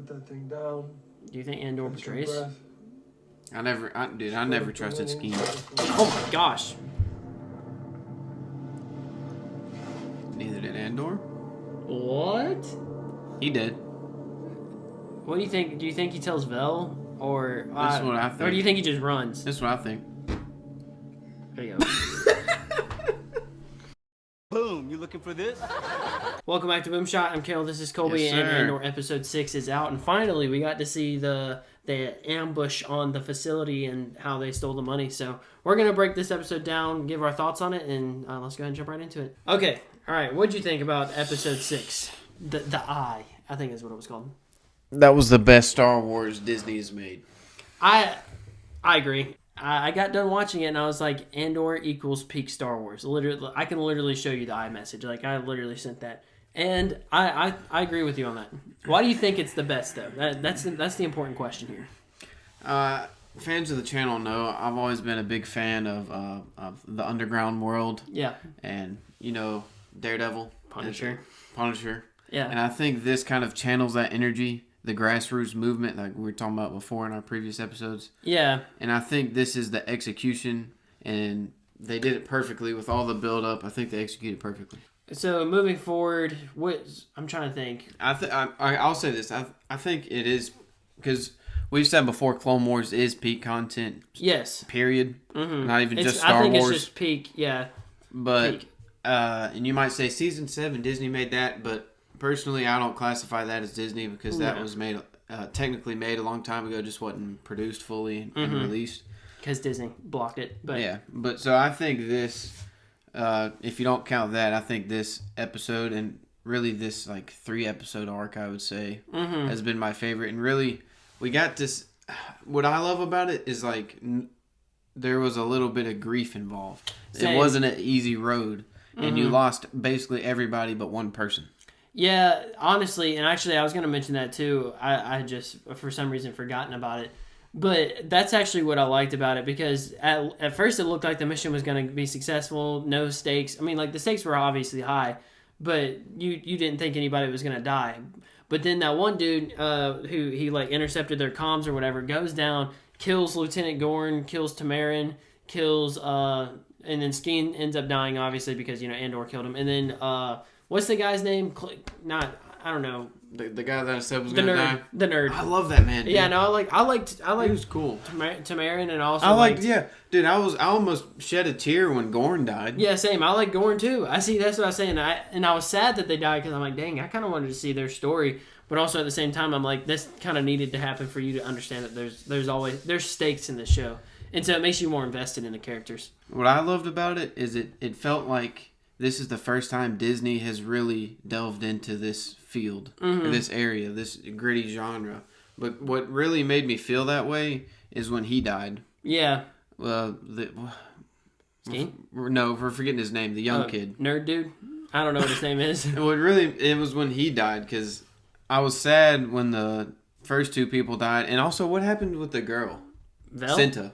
put that thing down. Do you think Andor betrays? I never trusted Skeen. Oh my gosh. Neither did Andor. What? He did. What do you think? Do you think he tells Vel? Or, That's what I think. Or do you think he just runs? That's what I think. There you go. Boom, you looking for this? Welcome back to BoomShot. I'm Carol. This is Colby, Yes, and sir. Andor episode 6 is out. And finally, we got to see the ambush on the facility and how they stole the money. So we're going to break this episode down, give our thoughts on it, and let's go ahead and jump right into it. Okay. All right. What'd you think about episode 6? The Eye, I think is what it was called. That was the best Star Wars Disney has made. I agree. I got done watching it and I was like, Andor equals peak Star Wars. Literally, I can literally show you the iMessage. Like, I literally sent that. And I agree with you on that. Why do you think it's the best, though? That's the important question here. Fans of the channel know I've always been a big fan of the underground world. Yeah. And, Daredevil. Punisher. Yeah. And I think this kind of channels that energy, the grassroots movement, like we were talking about before in our previous episodes. Yeah. And I think this is the execution, and they did it perfectly with all the build-up. I think they executed perfectly. So, moving forward, I'm trying to think. I'll say this. I think it is, because we've said before, Clone Wars is peak content. Yes. Period. Mm-hmm. Not even just Star Wars. I think Wars. it's just peak, yeah. But, peak. And you might say Season 7, Disney made that, but personally, I don't classify that as Disney because that was made, technically made a long time ago, just wasn't produced fully and released. Because Disney blocked it. But yeah, but so I think this, if you don't count that, I think this episode and really this like 3-episode arc, I would say, has been my favorite. And really, we got this. What I love about it is like there was a little bit of grief involved. Same. It wasn't an easy road, and you lost basically everybody but one person. Yeah, honestly, and actually I was going to mention that too. I just, for some reason, forgotten about it. But that's actually what I liked about it, because at first it looked like the mission was going to be successful, no stakes. I mean, like, the stakes were obviously high, but you didn't think anybody was going to die. But then that one dude who he, like, intercepted their comms or whatever, goes down, kills Lieutenant Gorn, kills Tamarin, kills, and then Skeen ends up dying, obviously, because, Andor killed him. And then, what's the guy's name? I don't know. The guy that I said was gonna die. The nerd. I love that man. Dude. Yeah, no, I liked. He was cool. Tamarin, and also yeah, dude. I almost shed a tear when Gorn died. Yeah, same. I like Gorn too. I see. That's what I was saying. I was sad that they died, because I'm like, dang, I kind of wanted to see their story, but also at the same time, I'm like, this kind of needed to happen for you to understand that there's stakes in this show, and so it makes you more invested in the characters. What I loved about it is it felt like this is the first time Disney has really delved into this field, or this area, this gritty genre. But what really made me feel that way is when he died. Yeah. Skeen? No, we're forgetting his name. The young kid. Nerd dude? I don't know what his name is. It was when he died, because I was sad when the first two people died. And also, what happened with the girl? Vel? Cinta?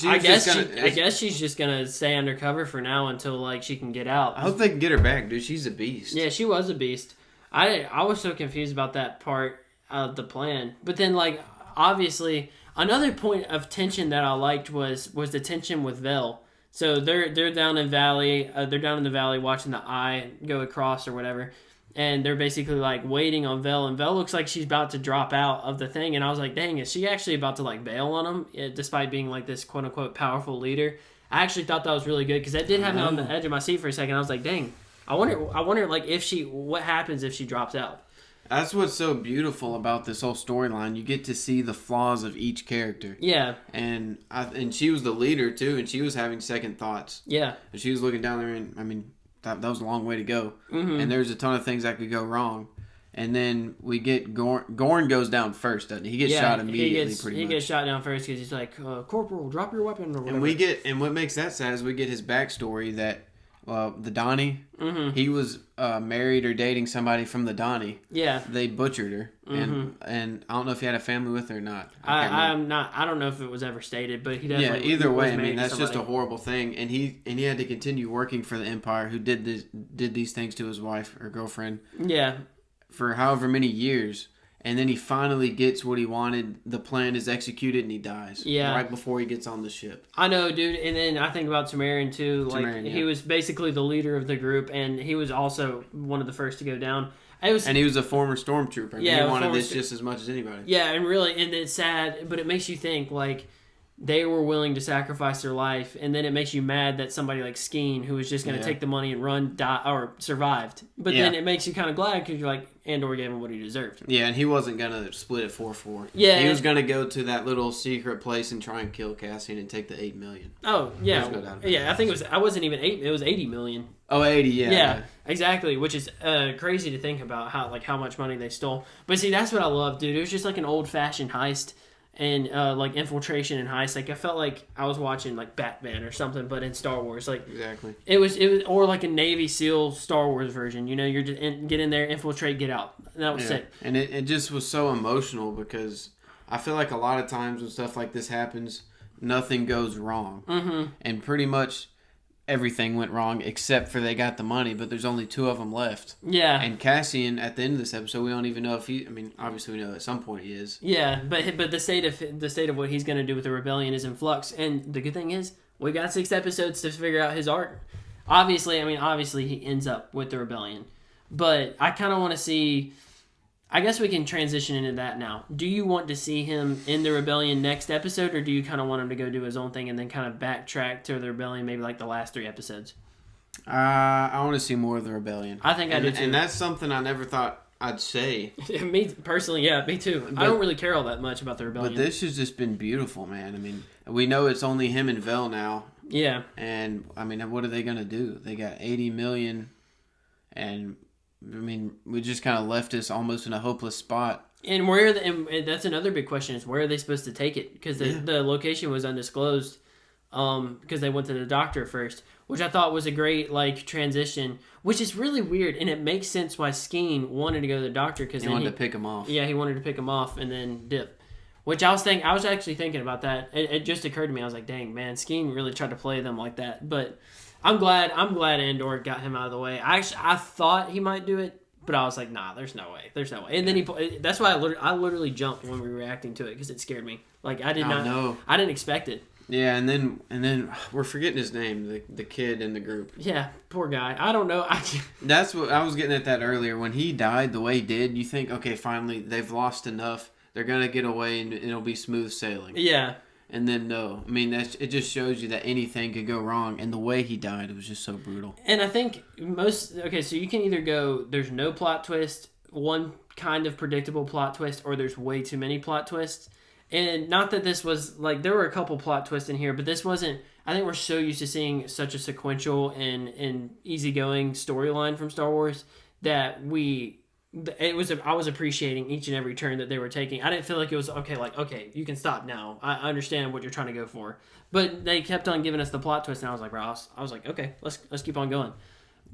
I guess she's just gonna stay undercover for now until like she can get out. I hope they can get her back, dude. She's a beast. Yeah, she was a beast. I was so confused about that part of the plan. But then, like, obviously, another point of tension that I liked was the tension with Vel. So they're down in valley. They're down in the valley watching the eye go across or whatever. And they're basically, like, waiting on Vel. And Vel looks like she's about to drop out of the thing. And I was like, dang, is she actually about to, like, bail on him? Despite being, like, this quote-unquote powerful leader. I actually thought that was really good, because that did have me on the edge of my seat for a second. I was like, dang, I wonder, like, what happens if she drops out? That's what's so beautiful about this whole storyline. You get to see the flaws of each character. Yeah. And she was the leader, too, and she was having second thoughts. Yeah. And she was looking down there, and, I mean, that was a long way to go. And there's a ton of things that could go wrong. And then we get Gorn goes down first, doesn't he? He gets shot immediately, pretty much. He gets shot down first because he's like, Corporal, drop your weapon or whatever. And what makes that sad is we get his backstory that the Donnie, he was married or dating somebody from the Donnie. Yeah. They butchered her. And I don't know if he had a family with her or not. I don't know if it was ever stated, but he definitely either way, I married mean, that's somebody. just a horrible thing. And he had to continue working for the Empire, who did these things to his wife or girlfriend. Yeah. for however many years. And then he finally gets what he wanted. The plan is executed, and he dies. Yeah. Right before he gets on the ship. I know, dude. And then I think about Tamarian, too. Like, he was basically the leader of the group, and he was also one of the first to go down. And he was a former stormtrooper. Yeah, he wanted this just as much as anybody. Yeah, and it's sad, but it makes you think, like, they were willing to sacrifice their life, and then it makes you mad that somebody like Skeen, who was just going to take the money and run, or survived. But then it makes you kind of glad because you're like, Andor gave him what he deserved. Yeah, and he wasn't going to split it 4-4. Yeah. He was going to go to that little secret place and try and kill Cassian and take the $8 million. Oh, yeah. Yeah, I think I wasn't even 8, it was $80 million. Oh, 80, yeah. Yeah, exactly, which is crazy to think about how much money they stole. But see, that's what I love, dude. It was just like an old-fashioned heist. And like infiltration and heist, like I felt like I was watching like Batman or something, but in Star Wars, like exactly. It was or like a Navy SEAL Star Wars version. You know, you're just get in there, infiltrate, get out. And that was it. And it just was so emotional because I feel like a lot of times when stuff like this happens, nothing goes wrong, and pretty much everything went wrong except for they got the money, but there's only 2 of them left. Yeah. And Cassian, at the end of this episode, we don't even know if he. I mean, obviously we know at some point he is. Yeah, but the state of what he's going to do with the rebellion is in flux. And the good thing is, we got 6 episodes to figure out his arc. Obviously he ends up with the rebellion, but I kind of want to see. I guess we can transition into that now. Do you want to see him in the rebellion next episode, or do you kind of want him to go do his own thing and then kind of backtrack to the rebellion, maybe like the last 3 episodes? I want to see more of the rebellion. I think I do too. And that's something I never thought I'd say. Me personally, yeah, me too. I don't really care all that much about the rebellion. But this has just been beautiful, man. I mean, we know it's only him and Vel now. Yeah. And, I mean, what are they going to do? They got $80 million, and... I mean, we just kind of left us almost in a hopeless spot. And and that's another big question: is where are they supposed to take it? Because the location was undisclosed. Because they went to the doctor first, which I thought was a great like transition. Which is really weird, and it makes sense why Skeen wanted to go to the doctor because he wanted to pick him off. Yeah, he wanted to pick him off and then dip. Which I was actually thinking about that. It just occurred to me. I was like, dang man, Skeen really tried to play them like that, but. I'm glad Andor got him out of the way. I thought he might do it, but I was like, nah, there's no way. And then that's why I literally jumped when we were reacting to it because it scared me. Like I didn't expect it. Yeah, and then we're forgetting his name, the kid in the group. Yeah, poor guy. I don't know. That's what I was getting at that earlier. When he died the way he did, you think, okay, finally they've lost enough. They're gonna get away and it'll be smooth sailing. Yeah. And then no, I mean it just shows you that anything could go wrong. And the way he died, it was just so brutal. And I think so you can either go there's no plot twist, one kind of predictable plot twist, or there's way too many plot twists. And not that this was like there were a couple plot twists in here, but this wasn't. I think we're so used to seeing such a sequential and easygoing storyline from Star Wars that I was appreciating each and every turn that they were taking. I didn't feel like it was okay, you can stop now. I understand what you're trying to go for. But they kept on giving us the plot twist, and I was like, bro, I was like, okay, let's keep on going.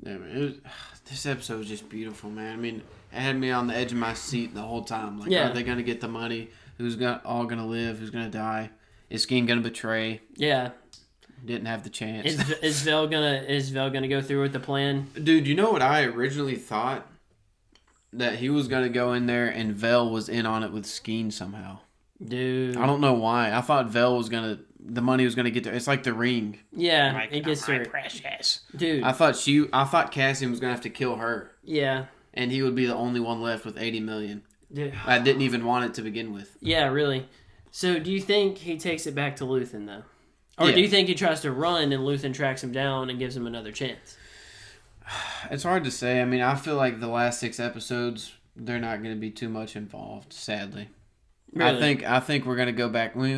Yeah, man, this episode was just beautiful, man. I mean, it had me on the edge of my seat the whole time. Like, are they going to get the money? Who's all going to live? Who's going to die? Is Skeen going to betray? Yeah. Didn't have the chance. Is Vel gonna go through with the plan? Dude, you know what I originally thought? That he was going to go in there and Vel was in on it with Skeen somehow. Dude. I don't know why. I thought Vel was going to... The money was going to get there. It's like the ring. Yeah, like, it gets her. Precious. Dude. I thought Cassian was going to have to kill her. Yeah. And he would be the only one left with $80 million. Dude. I didn't even want it to begin with. Yeah, really. So do you think he takes it back to Luthen, though? Or do you think he tries to run and Luthen tracks him down and gives him another chance? It's hard to say. I mean, I feel like the last 6 episodes, they're not going to be too much involved, sadly. Really? I think we're going to go back. I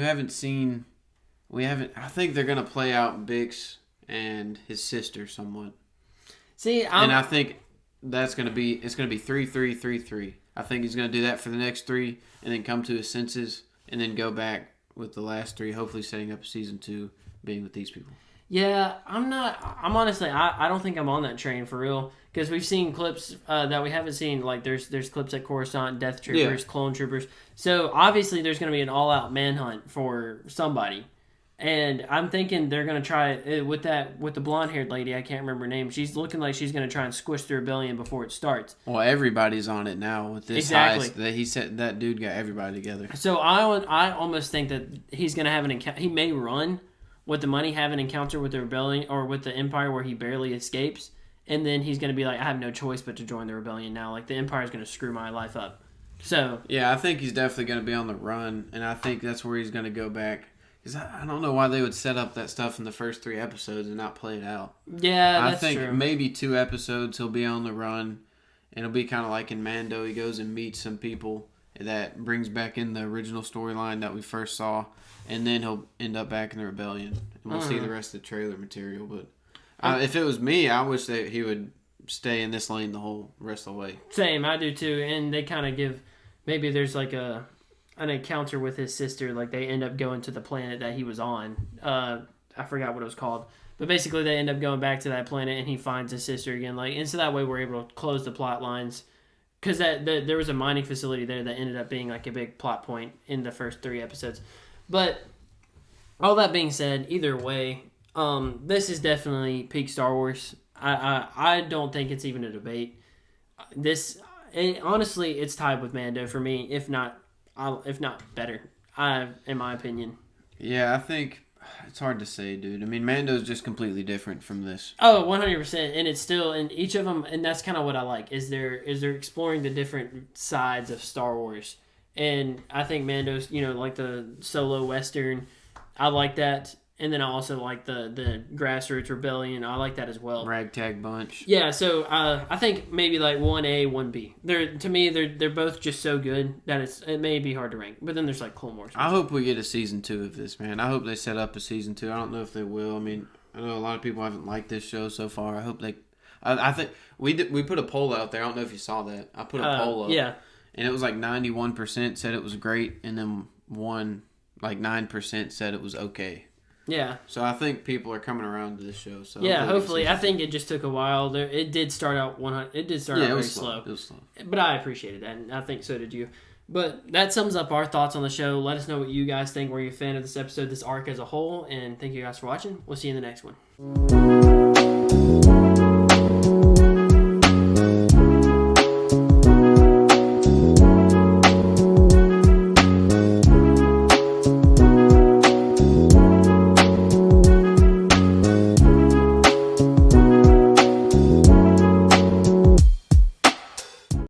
think they're going to play out Bix and his sister somewhat. See, and I think it's going to be 3-3-3-3. I think he's going to do that for the next 3 and then come to his senses and then go back with the last 3, hopefully setting up season 2 being with these people. Yeah, I'm honestly, I don't think I'm on that train for real. Because we've seen clips that we haven't seen. Like, there's clips at Coruscant, Death Troopers, Clone Troopers. So, obviously, there's going to be an all-out manhunt for somebody. And I'm thinking they're gonna try with the blonde haired lady. I can't remember her name. She's looking like she's gonna try and squish the rebellion before it starts. Well, everybody's on it now with this. Exactly. That he said that dude got everybody together. So I almost think that he's gonna have an encounter. He may run with the money, have an encounter with the rebellion or with the Empire where he barely escapes, and then he's gonna be like, I have no choice but to join the rebellion now. Like the Empire's gonna screw my life up. So yeah, I think he's definitely gonna be on the run, and I think that's where he's gonna go back. Because I don't know why they would set up that stuff in the first 3 episodes and not play it out. Yeah, that's I think true. maybe 2 episodes he'll be on the run, and it'll be kind of like in Mando. He goes and meets some people that brings back in the original storyline that we first saw, and then he'll end up back in the rebellion, and we'll see the rest of the trailer material. But if it was me, I wish that he would stay in this lane the whole rest of the way. Same, I do too. And they kind of give, maybe there's like an encounter with his sister. Like they end up going to the planet that he was on. I forgot what it was called, but basically they end up going back to that planet, and he finds his sister again. Like, and so that way we're able to close the plot lines, because there was a mining facility there that ended up being like a big plot point in the first 3 episodes. But all that being said, either way, this is definitely peak Star Wars. I don't think it's even a debate. Honestly, it's tied with Mando for me, if not better, in my opinion. Yeah, I think it's hard to say, dude. I mean, Mando's just completely different from this. Oh, 100%. And it's still, and each of them, and that's kind of what I like, is they're exploring the different sides of Star Wars. And I think Mando's, like the solo Western, I like that. And then I also like the grassroots rebellion. I like that as well. Ragtag bunch. Yeah, so I think maybe like 1A, 1B. To me, they're both just so good that it may be hard to rank. But then there's like Clone Wars. I hope we get a season 2 of this, man. I hope they set up a season 2. I don't know if they will. I mean, I know a lot of people haven't liked this show so far. I hope they. I think we put a poll out there. I don't know if you saw that. I put a poll up. Yeah. And it was like 91% said it was great, and then 9% said it was okay. Yeah. So I think people are coming around to this show. So yeah, hopefully. I think it just took a while. It did start out very slow. It was slow. But I appreciated that, and I think so did you. But that sums up our thoughts on the show. Let us know what you guys think. Were you a fan of this episode, this arc as a whole? And thank you guys for watching. We'll see you in the next one.